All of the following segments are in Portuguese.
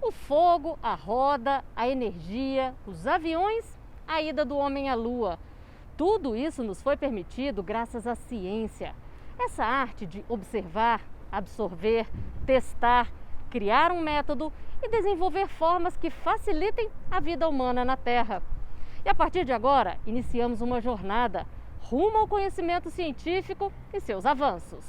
O fogo, a roda, a energia, os aviões, a ida do homem à lua. Tudo isso nos foi permitido graças à ciência. Essa arte de observar, absorver, testar, criar um método e desenvolver formas que facilitem a vida humana na Terra. E a partir de agora, iniciamos uma jornada rumo ao conhecimento científico e seus avanços.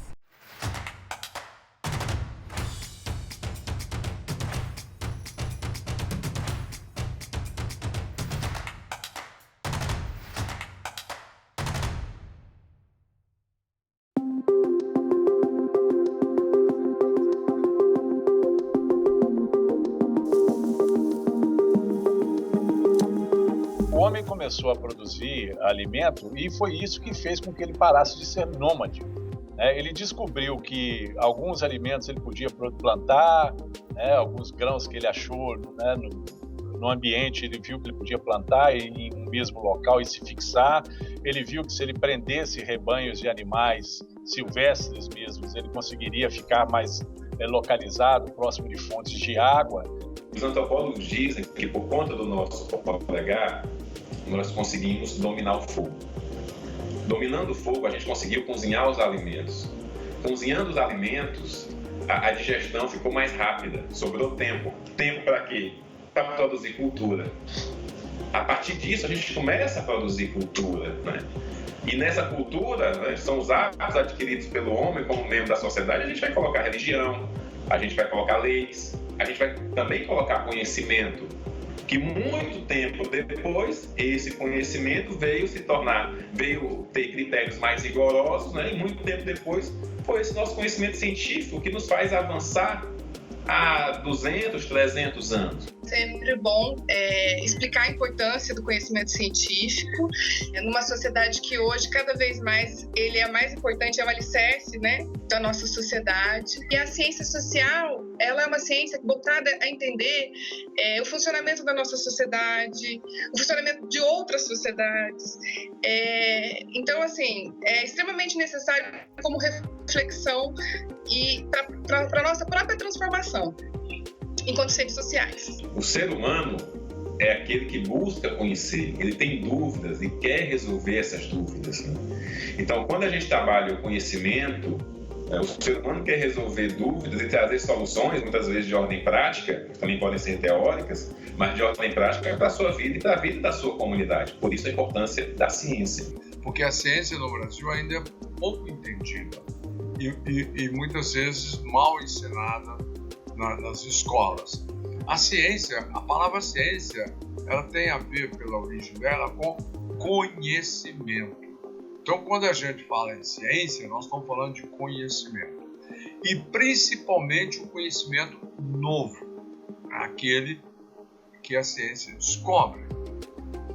O homem começou a produzir alimento e foi isso que fez com que ele parasse de ser nômade. Ele descobriu que alguns alimentos ele podia plantar, alguns grãos que ele achou no ambiente, ele viu que ele podia plantar em um mesmo local e se fixar. Ele viu que se ele prendesse rebanhos de animais silvestres mesmos, ele conseguiria ficar mais localizado, próximo de fontes de água. Os antropólogos dizem que por conta do nosso polegar, nós conseguimos dominar o fogo. Dominando o fogo, a gente conseguiu cozinhar os alimentos. Cozinhando os alimentos, a digestão ficou mais rápida, sobrou tempo. Tempo para quê? Para produzir cultura. A partir disso, a gente começa a produzir cultura, né? E nessa cultura, né, são os hábitos adquiridos pelo homem como membro da sociedade, a gente vai colocar religião, a gente vai colocar leis, a gente vai também colocar conhecimento, que muito tempo depois, esse conhecimento veio ter critérios mais rigorosos, né? E muito tempo depois foi esse nosso conhecimento científico que nos faz avançar há 200, 300 anos. Sempre bom explicar a importância do conhecimento científico numa sociedade que hoje, cada vez mais, ele é mais importante, é o alicerce, né, da nossa sociedade. E a ciência social, ela é uma ciência voltada a entender o funcionamento da nossa sociedade, o funcionamento de outras sociedades. Então, assim, é extremamente necessário como reflexão e para a nossa própria transformação enquanto seres sociais. O ser humano é aquele que busca conhecer, ele tem dúvidas e quer resolver essas dúvidas, né? Então, quando a gente trabalha o conhecimento, o ser humano quer resolver dúvidas e trazer soluções, muitas vezes de ordem prática, também podem ser teóricas, mas de ordem prática para a sua vida e para a vida da sua comunidade. Por isso a importância da ciência. Porque a ciência no Brasil ainda é pouco entendida e muitas vezes mal ensinada nas escolas. A ciência, a palavra ciência, ela tem a ver, pela origem dela, com conhecimento. Então, quando a gente fala em ciência, nós estamos falando de conhecimento. E principalmente o conhecimento novo, aquele que a ciência descobre.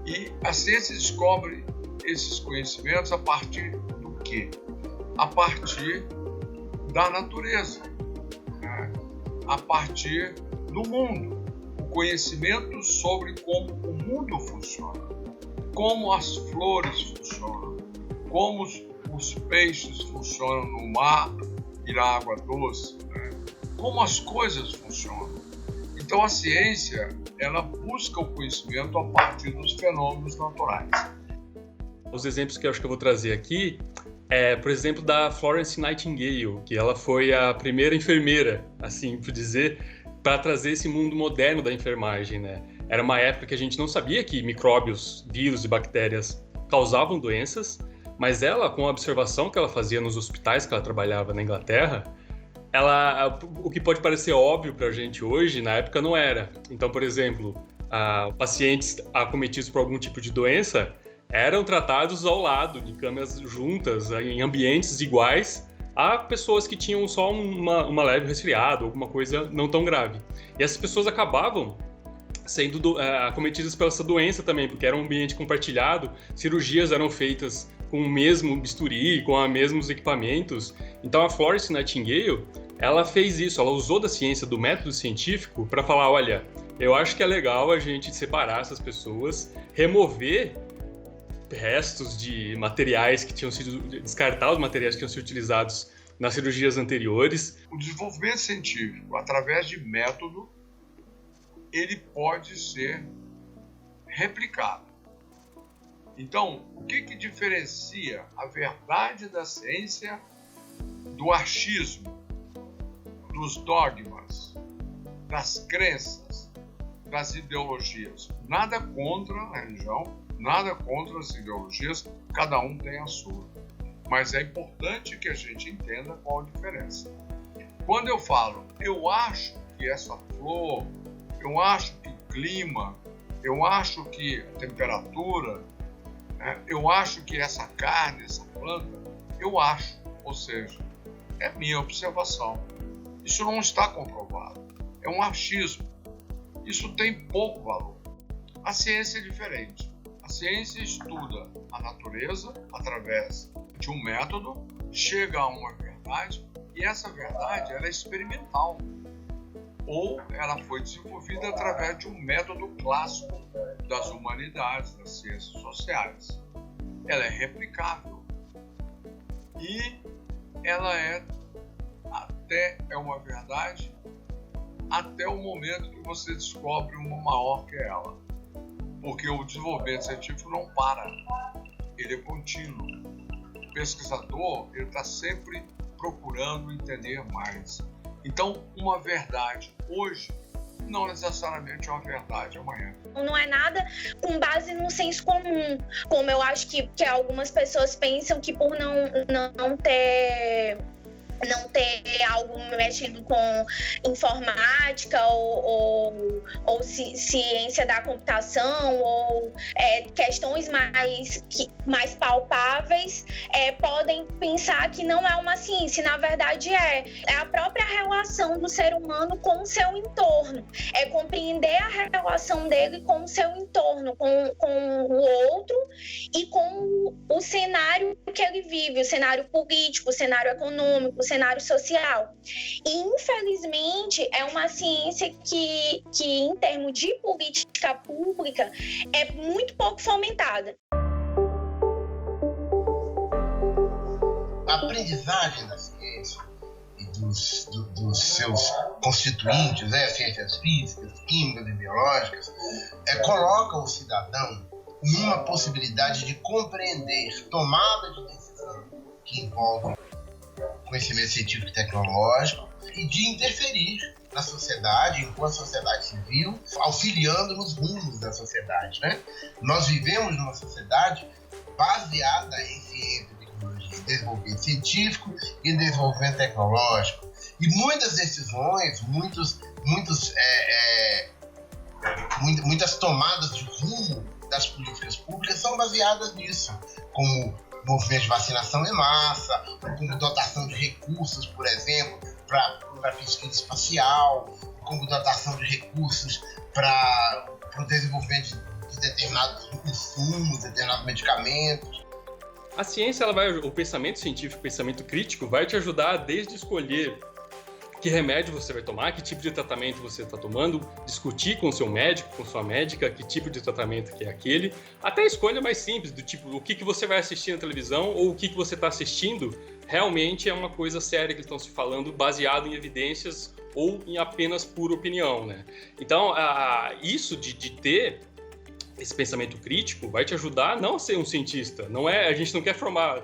E a ciência descobre esses conhecimentos a partir do quê? A partir da natureza, né? A partir do mundo. O conhecimento sobre como o mundo funciona, como as flores funcionam, como os peixes funcionam no mar e na água doce, né? Como as coisas funcionam. Então a ciência, ela busca o conhecimento a partir dos fenômenos naturais. Os exemplos que eu acho que eu vou trazer aqui por exemplo, da Florence Nightingale, que ela foi a primeira enfermeira, assim por dizer, para trazer esse mundo moderno da enfermagem, né? Era uma época que a gente não sabia que micróbios, vírus e bactérias causavam doenças, mas ela, com a observação que ela fazia nos hospitais que ela trabalhava na Inglaterra, o que pode parecer óbvio para a gente hoje, na época não era. Então, por exemplo, pacientes acometidos por algum tipo de doença eram tratados ao lado, de camas juntas, em ambientes iguais a pessoas que tinham só uma leve resfriado, alguma coisa não tão grave. E essas pessoas acabavam sendo acometidas pela essa doença também, porque era um ambiente compartilhado, cirurgias eram feitas com o mesmo bisturi, com os mesmos equipamentos. Então a Florence Nightingale, ela fez isso, ela usou da ciência, do método científico, para falar, olha, eu acho que é legal a gente separar essas pessoas, remover restos de materiais que tinham sido descartar os materiais que tinham sido utilizados nas cirurgias anteriores. O desenvolvimento científico, através de método, ele pode ser replicado. Então, o que diferencia a verdade da ciência do achismo, dos dogmas, das crenças, das ideologias? Nada contra a religião, nada contra as ideologias, cada um tem a sua. Mas é importante que a gente entenda qual a diferença. Quando eu falo, eu acho que essa flor, eu acho que o clima, eu acho que a temperatura, eu acho que essa carne, essa planta, eu acho, ou seja, é minha observação. Isso não está comprovado, é um achismo. Isso tem pouco valor. A ciência é diferente. A ciência estuda a natureza através de um método, chega a uma verdade, e essa verdade ela é experimental. Ou ela foi desenvolvida através de um método clássico das humanidades, das ciências sociais. Ela é replicável. E ela é uma verdade até o momento que você descobre uma maior que ela. Porque o desenvolvimento científico não para, ele é contínuo. O pesquisador está sempre procurando entender mais. Então, uma verdade hoje não necessariamente é uma verdade amanhã. Não é nada com base no senso comum, como eu acho que algumas pessoas pensam que por não ter algo mexendo com informática ou ciência da computação ou questões mais palpáveis, podem pensar que não é uma ciência. Na verdade é a própria relação do ser humano com o seu entorno, é compreender a relação dele com o seu entorno, com o outro e com o cenário que ele vive, o cenário político, o cenário econômico, o cenário social. E, infelizmente, é uma ciência que, em termos de política pública, é muito pouco fomentada. A aprendizagem da ciência e dos seus constituintes, ciências físicas, químicas e biológicas, coloca o cidadão numa possibilidade de compreender tomada de decisão que envolve conhecimento científico e tecnológico e de interferir na sociedade, enquanto sociedade civil, auxiliando nos rumos da sociedade, né? Nós vivemos numa sociedade baseada em ciência e tecnologia, em desenvolvimento científico e desenvolvimento tecnológico. E muitas decisões, muitas tomadas de rumo das políticas públicas são baseadas nisso, como movimento de vacinação em massa, como dotação de recursos, por exemplo, para pesquisa espacial, como dotação de recursos para o desenvolvimento de determinados insumos, determinados medicamentos. A ciência, o pensamento científico, o pensamento crítico vai te ajudar desde escolher que remédio você vai tomar, que tipo de tratamento você está tomando, discutir com o seu médico, com sua médica, que tipo de tratamento que é aquele, até a escolha mais simples, do tipo, o que você vai assistir na televisão ou o que você está assistindo, realmente é uma coisa séria que eles estão se falando, baseado em evidências ou em apenas pura opinião, né? Então, isso de ter esse pensamento crítico vai te ajudar não a ser um cientista, a gente não quer formar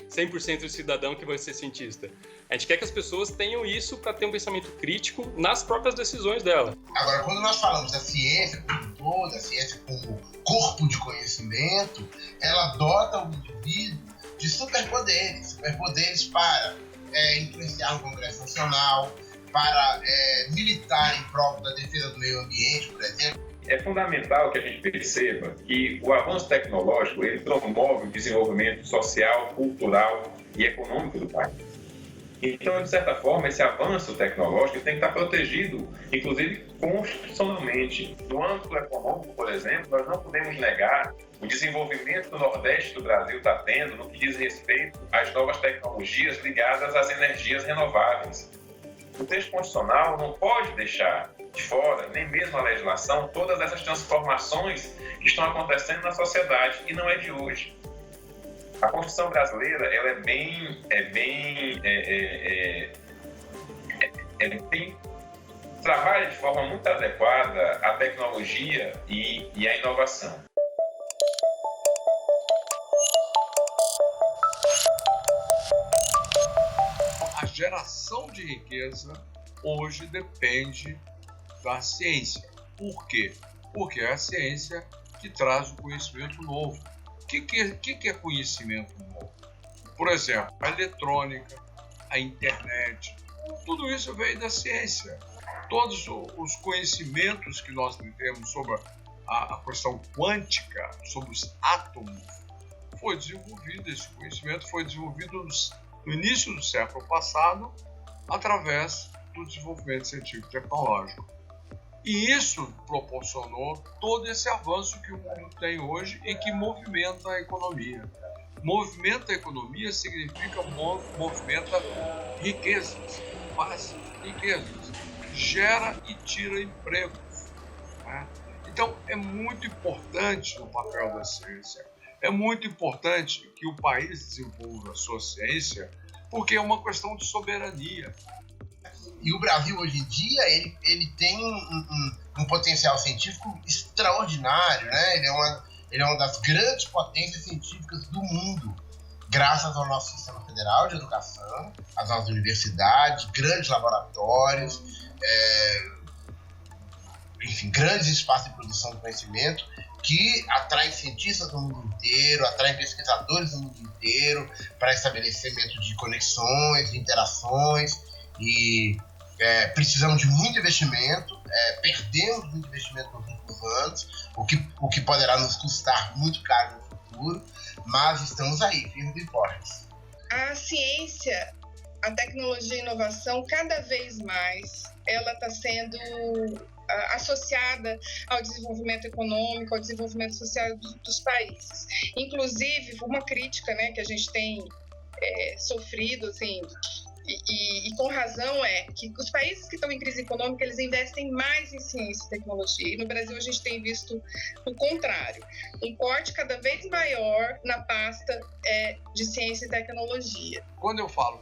100% de cidadão que vai ser cientista. A gente quer que as pessoas tenham isso para ter um pensamento crítico nas próprias decisões dela. Agora, quando nós falamos da ciência como um todo, da ciência como corpo de conhecimento, ela dota o indivíduo de superpoderes para influenciar no Congresso Nacional, para militar em prol da defesa do meio ambiente, por exemplo. É fundamental que a gente perceba que o avanço tecnológico ele promove o desenvolvimento social, cultural e econômico do país. Então, de certa forma, esse avanço tecnológico tem que estar protegido, inclusive constitucionalmente. No âmbito econômico, por exemplo, nós não podemos negar o desenvolvimento que o Nordeste do Brasil está tendo no que diz respeito às novas tecnologias ligadas às energias renováveis. O texto constitucional não pode deixar de fora, nem mesmo a legislação, todas essas transformações que estão acontecendo na sociedade, e não é de hoje. A Constituição brasileira ela é bem trabalha de forma muito adequada a tecnologia e a inovação. A geração de riqueza hoje depende da ciência. Por quê? Porque é a ciência que traz o conhecimento novo. O que é conhecimento novo? Por exemplo, a eletrônica, a internet, tudo isso veio da ciência. Todos os conhecimentos que nós temos sobre a questão quântica, sobre os átomos, foi desenvolvido, esse conhecimento foi desenvolvido no início do século passado através do desenvolvimento científico e tecnológico. E isso proporcionou todo esse avanço que o mundo tem hoje e que movimenta a economia. Movimenta a economia significa movimenta riquezas, faz riquezas, gera e tira empregos, né? Então é muito importante o papel da ciência, é muito importante que o país desenvolva a sua ciência, porque é uma questão de soberania. E o Brasil, hoje em dia, ele tem um potencial científico extraordinário, né? Ele é uma das grandes potências científicas do mundo, graças ao nosso sistema federal de educação, às nossas universidades, grandes laboratórios, enfim, grandes espaços de produção de conhecimento que atraem cientistas do mundo inteiro, atraem pesquisadores do mundo inteiro para estabelecimento de conexões, de interações. E precisamos de muito investimento, perdemos muito investimento nos últimos anos, o que poderá nos custar muito caro no futuro, mas estamos aí, firmes e fortes. A ciência, a tecnologia e a inovação, cada vez mais, ela está sendo associada ao desenvolvimento econômico, ao desenvolvimento social dos países. Inclusive, uma crítica, né, que a gente tem sofrido, assim, e com razão, é que os países que estão em crise econômica, eles investem mais em ciência e tecnologia. E no Brasil a gente tem visto o contrário, um corte cada vez maior na pasta de ciência e tecnologia. Quando eu falo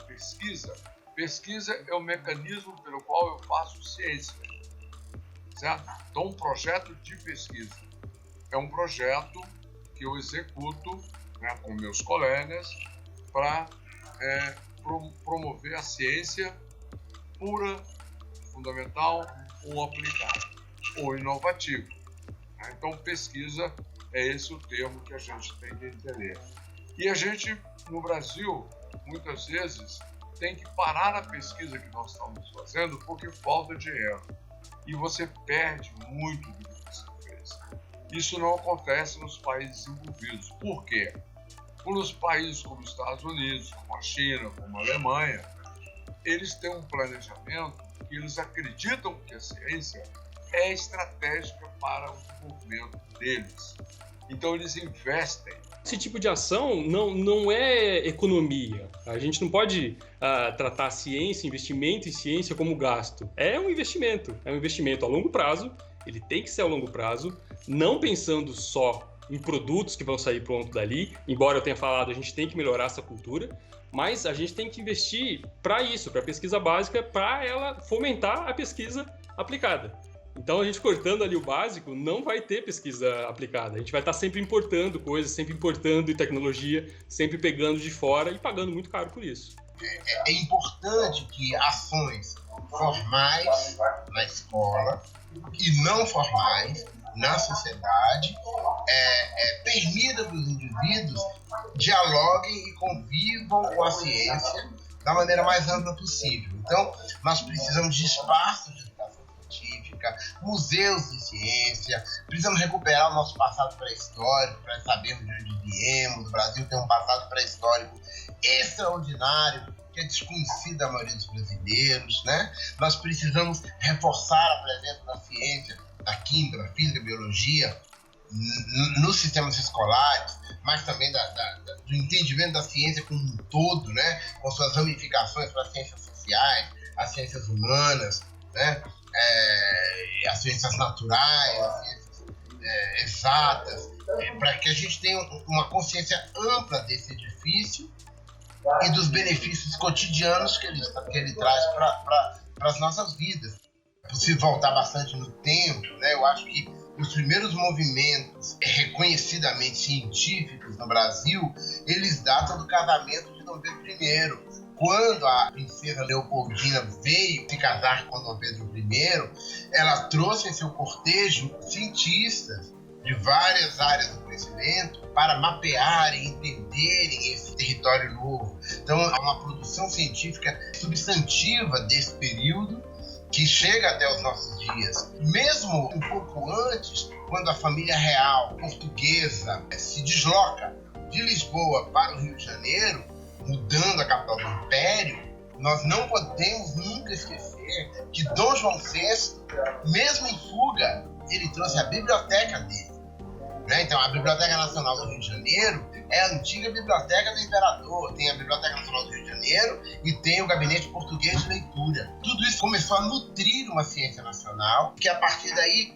pesquisa é o mecanismo pelo qual eu faço ciência, certo? Então, um projeto de pesquisa é um projeto que eu executo, né, com meus colegas para promover a ciência pura, fundamental ou aplicada, ou inovativa. Então, pesquisa é esse o termo que a gente tem que entender. E a gente, no Brasil, muitas vezes, tem que parar a pesquisa que nós estamos fazendo porque falta dinheiro. E você perde muito do que você fez. Isso não acontece nos países desenvolvidos. Por quê? Nos países como os Estados Unidos, como a China, como a Alemanha, eles têm um planejamento que eles acreditam que a ciência é estratégica para o desenvolvimento deles. Então eles investem. Esse tipo de ação não é economia. A gente não pode tratar a ciência, investimento em ciência como gasto. É um investimento a longo prazo, ele tem que ser a longo prazo, não pensando só em produtos que vão sair pronto dali, embora eu tenha falado, a gente tem que melhorar essa cultura, mas a gente tem que investir para isso, para a pesquisa básica, para ela fomentar a pesquisa aplicada. Então, a gente cortando ali o básico, não vai ter pesquisa aplicada. A gente vai estar sempre importando coisas, sempre importando tecnologia, sempre pegando de fora e pagando muito caro por isso. É importante que ações formais na escola e não formais na sociedade permitam que os indivíduos dialoguem e convivam com a ciência da maneira mais ampla possível. Então, nós precisamos de espaços de educação científica, museus de ciência, precisamos recuperar o nosso passado pré-histórico para sabermos de onde viemos. O Brasil tem um passado pré-histórico extraordinário, que é desconhecido da maioria dos brasileiros, né? Nós precisamos reforçar a presença da ciência, da química, da física, da biologia nos sistemas escolares, mas também do entendimento da ciência como um todo, né? Com suas ramificações para as ciências sociais, as ciências humanas, né? As ciências naturais, as ciências exatas, para que a gente tenha uma consciência ampla desse edifício e dos benefícios cotidianos que ele traz para as nossas vidas. possível voltar bastante no tempo, né? Eu acho que os primeiros movimentos reconhecidamente científicos no Brasil, eles datam do casamento de Dom Pedro I. Quando a princesa Leopoldina veio se casar com Dom Pedro I, ela trouxe em seu cortejo cientistas de várias áreas do conhecimento para mapearem, entenderem esse território novo. Então, há uma produção científica substantiva desse período que chega até os nossos dias. Mesmo um pouco antes, quando a família real portuguesa se desloca de Lisboa para o Rio de Janeiro, mudando a capital do Império, nós não podemos nunca esquecer que Dom João VI, mesmo em fuga, ele trouxe a biblioteca dele. Né? Então, a Biblioteca Nacional do Rio de Janeiro é a antiga biblioteca do Imperador. Tem a Biblioteca Nacional do Rio de Janeiro e tem o Gabinete Português de Leitura. Tudo isso começou a nutrir uma ciência nacional que, a partir daí,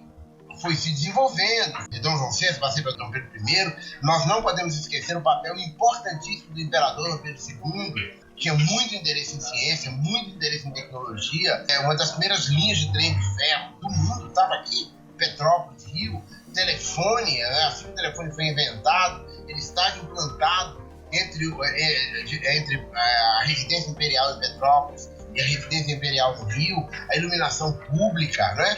foi se desenvolvendo. De Dom João VI, passei para Dom Pedro I, nós não podemos esquecer o papel importantíssimo do Imperador Dom Pedro II, tinha muito interesse em ciência, muito interesse em tecnologia. Uma das primeiras linhas de trem de ferro do mundo estava aqui, Petrópolis, Rio. Telefone, né? Assim que o telefone foi inventado, ele estava implantado entre a residência imperial em Petrópolis e a residência imperial no Rio, a iluminação pública, né?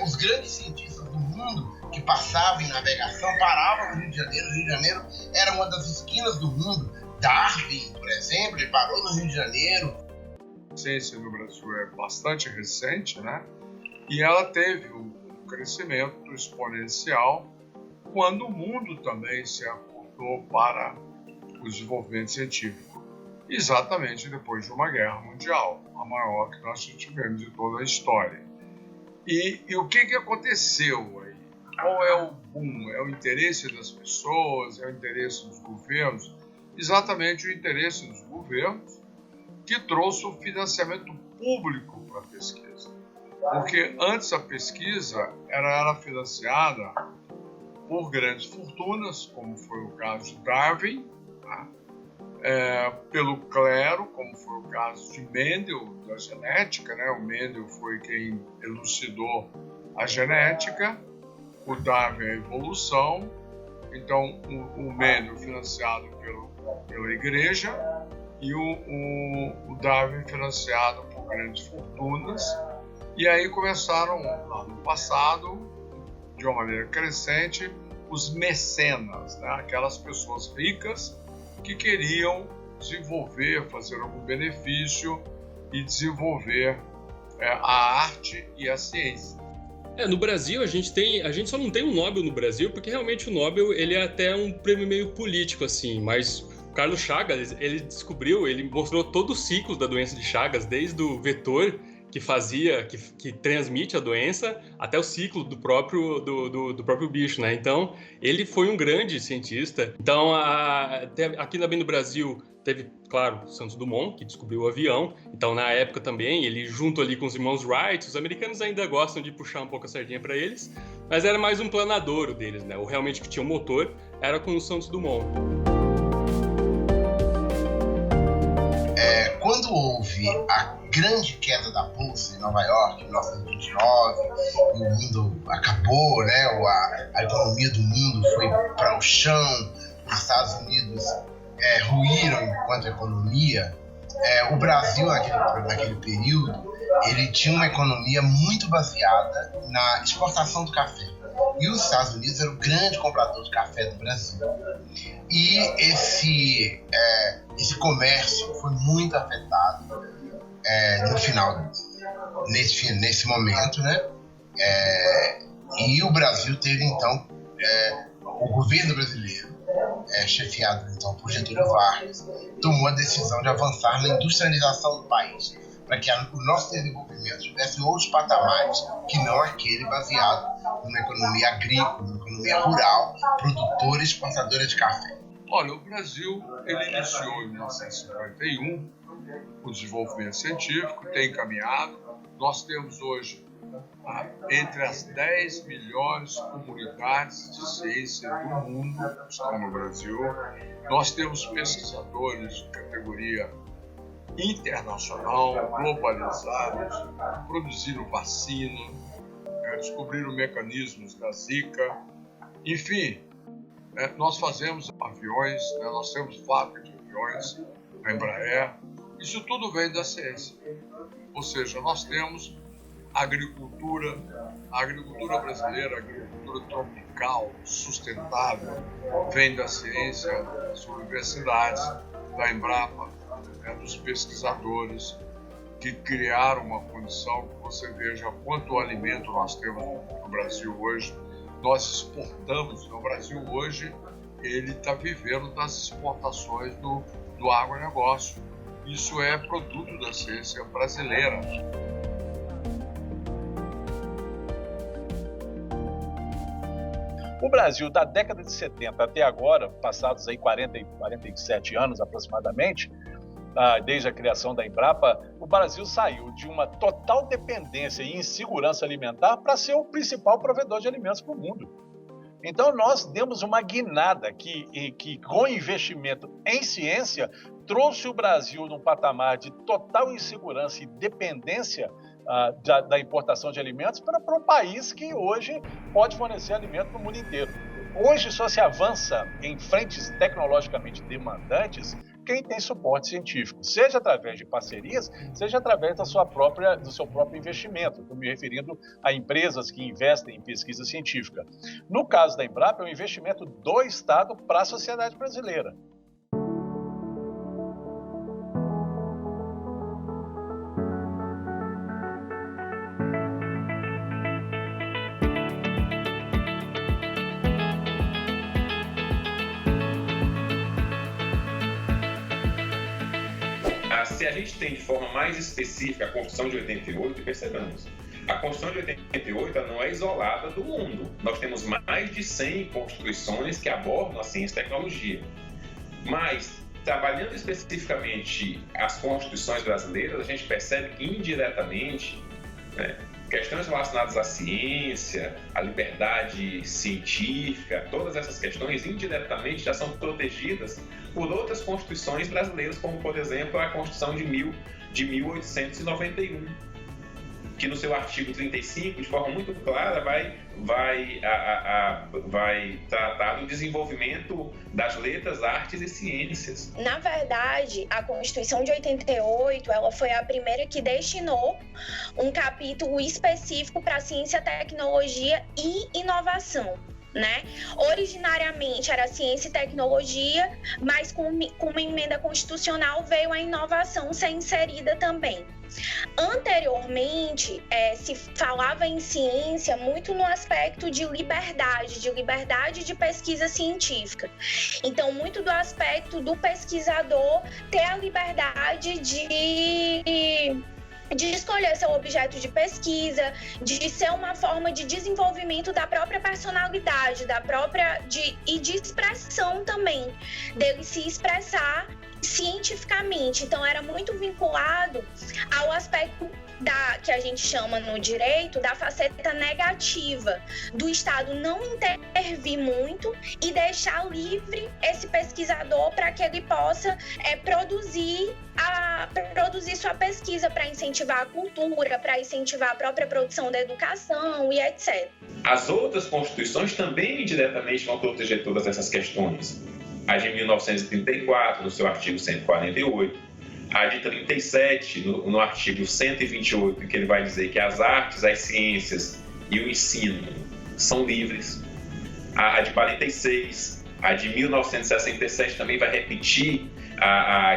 Os grandes cientistas do mundo que passavam em navegação paravam no Rio de Janeiro. O Rio de Janeiro era uma das esquinas do mundo. Darwin, por exemplo, ele parou no Rio de Janeiro. A ciência no Brasil é bastante recente, né? E ela teve um crescimento exponencial quando o mundo também se acordou para o desenvolvimento científico. Exatamente depois de uma guerra mundial, a maior que nós tivemos de toda a história. E o que aconteceu aí? Qual é o boom? É o interesse das pessoas? É o interesse dos governos? Exatamente o interesse dos governos que trouxe o financiamento público para a pesquisa. Porque antes a pesquisa era financiada por grandes fortunas, como foi o caso de Darwin, tá? Pelo clero, como foi o caso de Mendel, da genética, né? O Mendel foi quem elucidou a genética, o Darwin a evolução. Então, o Mendel financiado pela igreja e o Darwin financiado por grandes fortunas. E aí começaram, lá no passado, de uma maneira crescente, os mecenas, né? Aquelas pessoas ricas que queriam desenvolver, fazer algum benefício e desenvolver a arte e a ciência. No Brasil, a gente só não tem um Nobel no Brasil, porque realmente o Nobel ele é até um prêmio meio político, assim, mas o Carlos Chagas, ele mostrou todo o ciclo da doença de Chagas, desde o vetor que transmite a doença até o ciclo do próprio bicho, né? Então, ele foi um grande cientista. Então, aqui também no Brasil, teve, claro, Santos Dumont, que descobriu o avião. Então, na época também, ele junto ali com os irmãos Wright, os americanos ainda gostam de puxar um pouco a sardinha para eles, mas era mais um planador deles, né? O realmente que tinha um motor era com o Santos Dumont. Quando houve a grande queda da bolsa em Nova York, em 1929, e o mundo acabou, né? A economia do mundo foi para o chão, os Estados Unidos ruíram enquanto economia. O Brasil, naquele período, ele tinha uma economia muito baseada na exportação do café. E os Estados Unidos eram o grande comprador de café do Brasil. E esse comércio foi muito afetado no final, nesse momento, né? E o Brasil teve, então, o governo brasileiro, chefiado, então, por Getúlio Vargas, tomou a decisão de avançar na industrialização do país, para que o nosso desenvolvimento tivesse outros patamares que não aquele baseado numa economia agrícola, numa economia rural, produtora e exportadora de café. Olha, o Brasil ele iniciou em 1951 o desenvolvimento científico, tem caminhado. Nós temos hoje entre as 10 melhores comunidades de ciência do mundo estão no Brasil. Nós temos pesquisadores de categoria internacional, globalizados, produziram vacina, descobriram mecanismos da Zika, enfim, nós fazemos aviões, nós temos fábrica de aviões, a Embraer, isso tudo vem da ciência. Ou seja, nós temos a agricultura brasileira, a agricultura tropical, sustentável, vem da ciência, das universidades, da Embrapa, dos pesquisadores que criaram uma condição que você veja quanto alimento nós temos no Brasil hoje. Nós exportamos, no Brasil hoje, ele está vivendo das exportações do agronegócio. Isso é produto da ciência brasileira. O Brasil, da década de 70 até agora, passados aí 47 anos aproximadamente, desde a criação da Embrapa, o Brasil saiu de uma total dependência e insegurança alimentar para ser o principal provedor de alimentos para o mundo. Então, nós demos uma guinada que com investimento em ciência, trouxe o Brasil num patamar de total insegurança e dependência da importação de alimentos para um país que hoje pode fornecer alimento para o mundo inteiro. Hoje só se avança em frentes tecnologicamente demandantes quem tem suporte científico, seja através de parcerias, seja através do seu próprio investimento. Estou me referindo a empresas que investem em pesquisa científica. No caso da Embrapa, é um investimento do Estado para a sociedade brasileira. Se a gente tem de forma mais específica a Constituição de 88, percebamos, a Constituição de 88 não é isolada do mundo. Nós temos mais de 100 constituições que abordam a ciência e tecnologia. Mas, trabalhando especificamente as constituições brasileiras, a gente percebe que indiretamente, questões relacionadas à ciência, à liberdade científica, todas essas questões indiretamente já são protegidas por outras constituições brasileiras, como, por exemplo, a Constituição de 1891, que no seu artigo 35, de forma muito clara, vai tratar do desenvolvimento das letras, artes e ciências. Na verdade, a Constituição de 88, ela foi a primeira que destinou um capítulo específico para ciência, tecnologia e inovação. Originariamente era ciência e tecnologia, mas com uma emenda constitucional veio a inovação ser inserida também. Anteriormente, se falava em ciência muito no aspecto de liberdade de pesquisa científica. Então, muito do aspecto do pesquisador ter a liberdade de escolher seu objeto de pesquisa, de ser uma forma de desenvolvimento da própria personalidade, e de expressão também, dele se expressar cientificamente. Então, era muito vinculado ao aspecto que a gente chama no direito da faceta negativa, do Estado não intervir muito e deixar livre esse pesquisador para que ele possa produzir sua pesquisa, para incentivar a cultura, para incentivar a própria produção da educação e etc. As outras constituições também indiretamente vão proteger todas essas questões. A de 1934, no seu artigo 148, a de 37, no artigo 128, que ele vai dizer que as artes, as ciências e o ensino são livres. A de 46, a de 1967 também vai repetir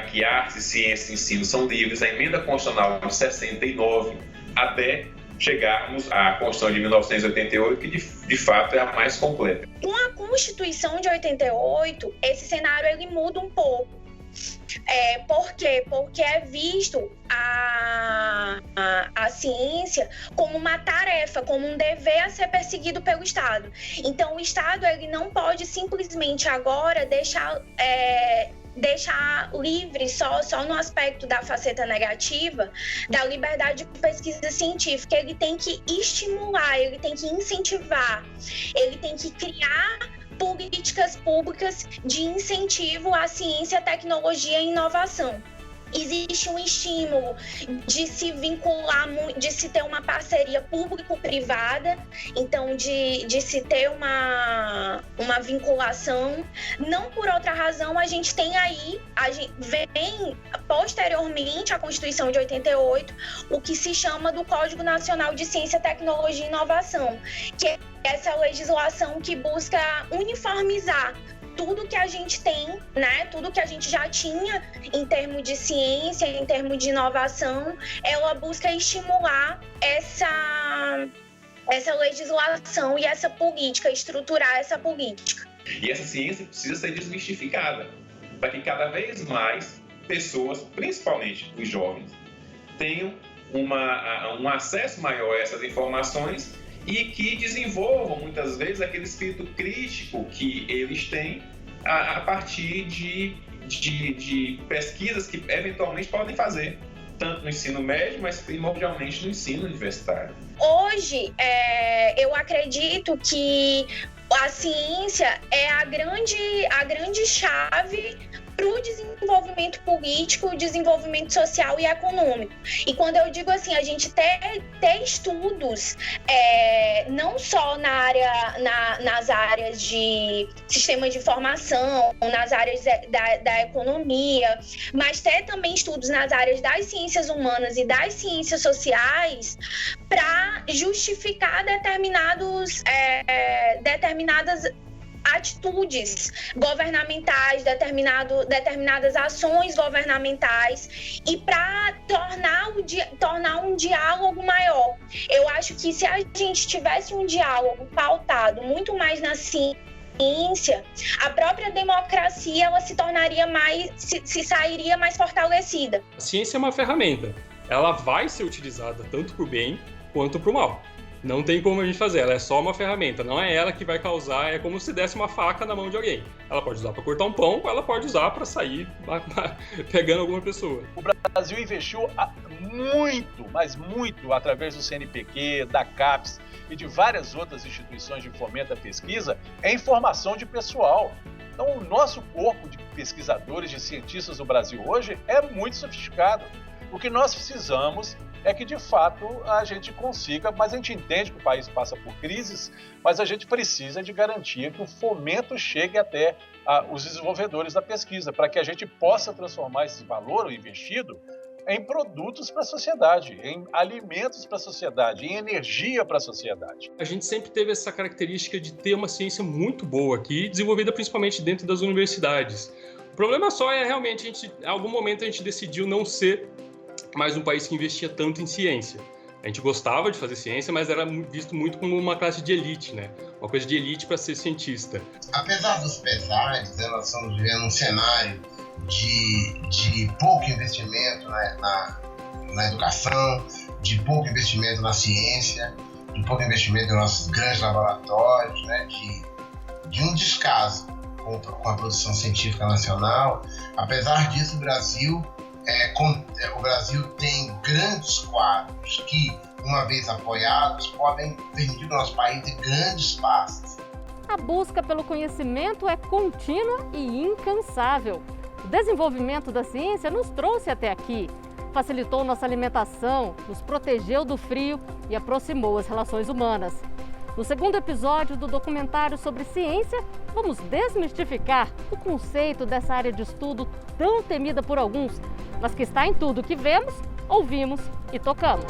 que artes, ciências e ensino são livres. A emenda constitucional de 69, até chegarmos à Constituição de 1988, que de fato é a mais completa. Com a Constituição de 88, esse cenário ele muda um pouco. Por quê? Porque é visto a ciência como uma tarefa, como um dever a ser perseguido pelo Estado. Então, o Estado ele não pode simplesmente agora deixar livre só no aspecto da faceta negativa da liberdade de pesquisa científica. Ele tem que estimular, ele tem que incentivar, ele tem que criar políticas públicas de incentivo à ciência, tecnologia e inovação. existe um estímulo de se vincular, de se ter uma parceria público-privada, então de se ter uma vinculação. Não por outra razão, a gente vem posteriormente à Constituição de 88, o que se chama do Código Nacional de Ciência, Tecnologia e Inovação, que é essa legislação que busca uniformizar tudo que a gente tem, né? Tudo que a gente já tinha em termos de ciência, em termos de inovação, ela busca estimular essa legislação e essa política, estruturar essa política. E essa ciência precisa ser desmistificada, para que cada vez mais pessoas, principalmente os jovens, tenham um acesso maior a essas informações e que desenvolvam, muitas vezes, aquele espírito crítico que eles têm a partir de pesquisas que, eventualmente, podem fazer, tanto no ensino médio, mas primordialmente no ensino universitário. Hoje, eu acredito que a ciência é a grande chave para o desenvolvimento político, o desenvolvimento social e econômico. E quando eu digo assim, a gente ter estudos não só nas áreas de sistema de informação, nas áreas da economia, mas ter também estudos nas áreas das ciências humanas e das ciências sociais para justificar determinadas atitudes governamentais, determinadas ações governamentais e para tornar um diálogo maior. Eu acho que se a gente tivesse um diálogo pautado muito mais na ciência, a própria democracia ela se sairia mais fortalecida. A ciência é uma ferramenta. Ela vai ser utilizada tanto para o bem quanto para o mal. Não tem como a gente fazer, ela é só uma ferramenta, não é ela que vai causar, é como se desse uma faca na mão de alguém. Ela pode usar para cortar um pão, ela pode usar para sair pegando alguma pessoa. O Brasil investiu muito, mas muito, através do CNPq, da CAPES e de várias outras instituições de fomento à pesquisa, em formação de pessoal. Então, o nosso corpo de pesquisadores, de cientistas do Brasil hoje é muito sofisticado. O que nós precisamos é que, de fato, a gente consiga, mas a gente entende que o país passa por crises, mas a gente precisa de garantia que o fomento chegue até os desenvolvedores da pesquisa, para que a gente possa transformar esse valor investido em produtos para a sociedade, em alimentos para a sociedade, em energia para a sociedade. A gente sempre teve essa característica de ter uma ciência muito boa aqui, desenvolvida principalmente dentro das universidades. O problema só é realmente, em algum momento a gente decidiu não ser mais um país que investia tanto em ciência. A gente gostava de fazer ciência, mas era visto muito como uma classe de elite, né? Uma coisa de elite para ser cientista. Apesar dos pesares, nós estamos vivendo um cenário de pouco investimento na educação, de pouco investimento na ciência, de pouco investimento nos nossos grandes laboratórios, né? De um descaso com a produção científica nacional. Apesar disso, o Brasil tem grandes quadros que, uma vez apoiados, podem permitir ao nosso país ter grandes passos. A busca pelo conhecimento é contínua e incansável. O desenvolvimento da ciência nos trouxe até aqui, facilitou nossa alimentação, nos protegeu do frio e aproximou as relações humanas. No segundo episódio do documentário sobre ciência, vamos desmistificar o conceito dessa área de estudo tão temida por alguns, mas que está em tudo que vemos, ouvimos e tocamos.